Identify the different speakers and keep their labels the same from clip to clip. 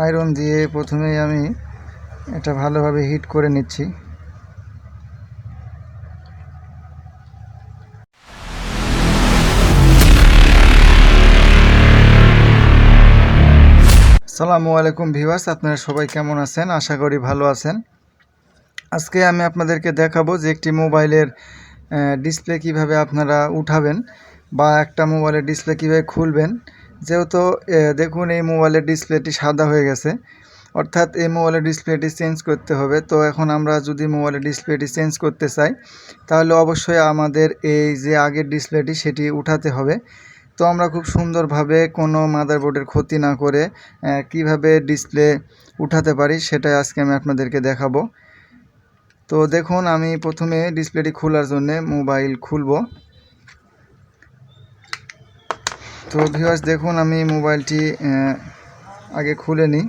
Speaker 1: Iron দিয়ে প্রথমেই আমি এটা ভালোভাবে হিট করে নিচ্ছি। আসসালামু আলাইকুম ভিউয়ার্স, আপনারা সবাই কেমন আছেন? আশা করি ভালো আছেন। আজকে আমি আপনাদেরকে দেখাবো যে একটি মোবাইলের ডিসপ্লে কিভাবে আপনারা উঠাবেন বা একটা মোবাইলের ডিসপ্লে কিভাবে খুলবেন। যেহেতু দেখুন এই মোবাইলের ডিসপ্লেটি সাদা হয়ে গেছে, অর্থাৎ এই মোবাইলের ডিসপ্লেটি চেঞ্জ করতে হবে। তো এখন আমরা যদি মোবাইলের ডিসপ্লেটি চেঞ্জ করতে চাই তাহলে অবশ্যই আমাদের এই যে আগের ডিসপ্লেটি সেটি উঠাতে হবে। তো আমরা খুব সুন্দরভাবে কোনো মাদারবোর্ডের ক্ষতি না করে কিভাবে ডিসপ্লে উঠাতে পারি সেটাই আজকে আমি আপনাদেরকে দেখাবো। তো দেখুন, আমি প্রথমে ডিসপ্লেটি খোলার জন্য মোবাইল খুলব। তো ভিউয়ার্স দেখুন, আমি মোবাইলটি আগে খুলে নিই।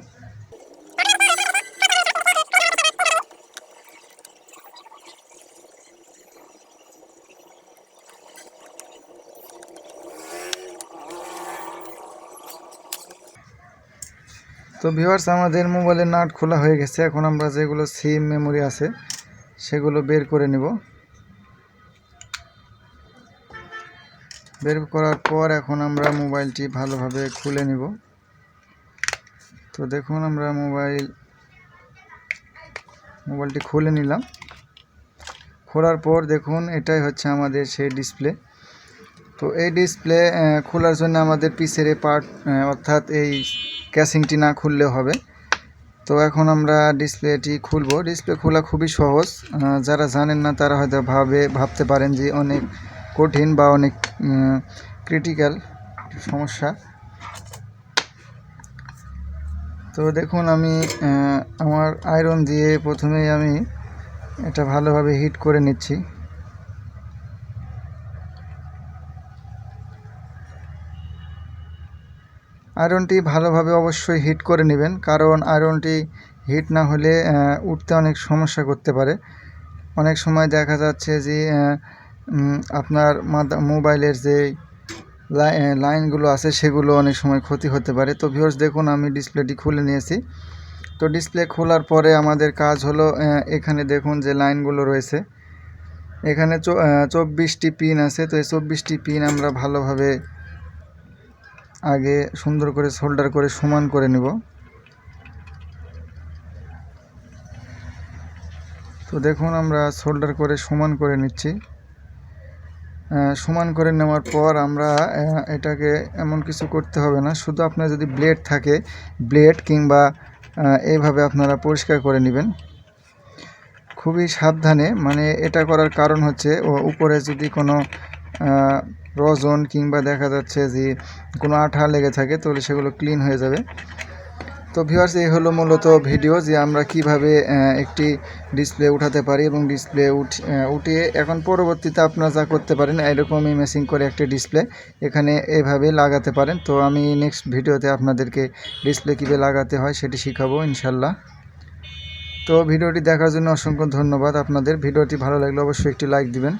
Speaker 1: তো ভিউয়ার্স, আমাদের মোবাইলের নাট খোলা হয়ে গেছে। এখন আমরা যেগুলো সিম মেমোরি আছে সেগুলো বের করে নেব। বের করার পর এখন আমরা মোবাইলটি ভালোভাবে খুলে নিব। তো দেখুন, আমরা মোবাইলটি খুলে নিলাম। খোলার পর দেখুন, এটাই হচ্ছে আমাদের সেই ডিসপ্লে। তো এই ডিসপ্লে খোলার জন্য আমাদের পিছের এই পার্ট অর্থাৎ এই ক্যাসিংটি না খুললেও হবে। তো এখন আমরা ডিসপ্লেটি খুলব। ডিসপ্লে খোলা খুবই সহজ। যারা জানেন না তারা হয়তো ভাবতে পারেন যে অনেক কঠিন বা অনেক ক্রিটিক্যাল সমস্যা। তো দেখুন, আমি আমার আয়রন দিয়ে প্রথমেই আমি এটা ভালোভাবে হিট করে নিচ্ছি। আয়রনটি ভালোভাবে অবশ্যই হিট করে নেবেন, কারণ আয়রনটি হিট না হলে উঠতে অনেক সমস্যা করতে পারে। অনেক সময় দেখা যাচ্ছে যে আপনার মোবাইলের যে লাইনগুলো আছে সেগুলো অনেক সময় ক্ষতি হতে পারে। তো ভিউয়ার্স দেখুন, আমি ডিসপ্লেটি খুলে নিয়েছি। তো ডিসপ্লে খোলার পরে আমাদের কাজ হলো, এখানে দেখুন যে লাইনগুলো রয়েছে, এখানে 24টি পিন আছে। তো এই 24টি পিন আমরা ভালোভাবে আগে সুন্দর করে সোল্ডার করে সমান করে নেব। তো দেখুন, আমরা সোল্ডার করে সমান করে নিচ্ছি। সমান করে নেওয়ার পর আমরা এটাকে এমন কিছু করতে হবে না, শুধু আপনার যদি ব্লেড থাকে, ব্লেড কিংবা এইভাবে আপনারা পরিষ্কার করে নেবেন খুবই সাবধানে। মানে এটা করার কারণ হচ্ছে উপরে যদি কোনো রজন কিংবা দেখা যাচ্ছে যে কোনো আঠা লেগে থাকে তাহলে সেগুলো ক্লিন হয়ে যাবে। তো ভিউয়ার্স, এই হলো মূলত ভিডিও যে আমরা কিভাবে একটি ডিসপ্লে উঠাতে পারি এবং ডিসপ্লে উঠিয়ে এখন পরবর্তীতে আপনারা যা করতে পারেন এরকমই মেশিং করে একটি ডিসপ্লে এখানে এভাবে লাগাতে পারেন। তো আমি নেক্সট ভিডিওতে আপনাদেরকে ডিসপ্লে কীভাবে লাগাতে হয় সেটি শেখাবো ইনশাল্লাহ। তো ভিডিওটি দেখার জন্য অসংখ্য ধন্যবাদ আপনাদের। ভিডিওটি ভালো লাগলে অবশ্যই একটি লাইক দিবেন।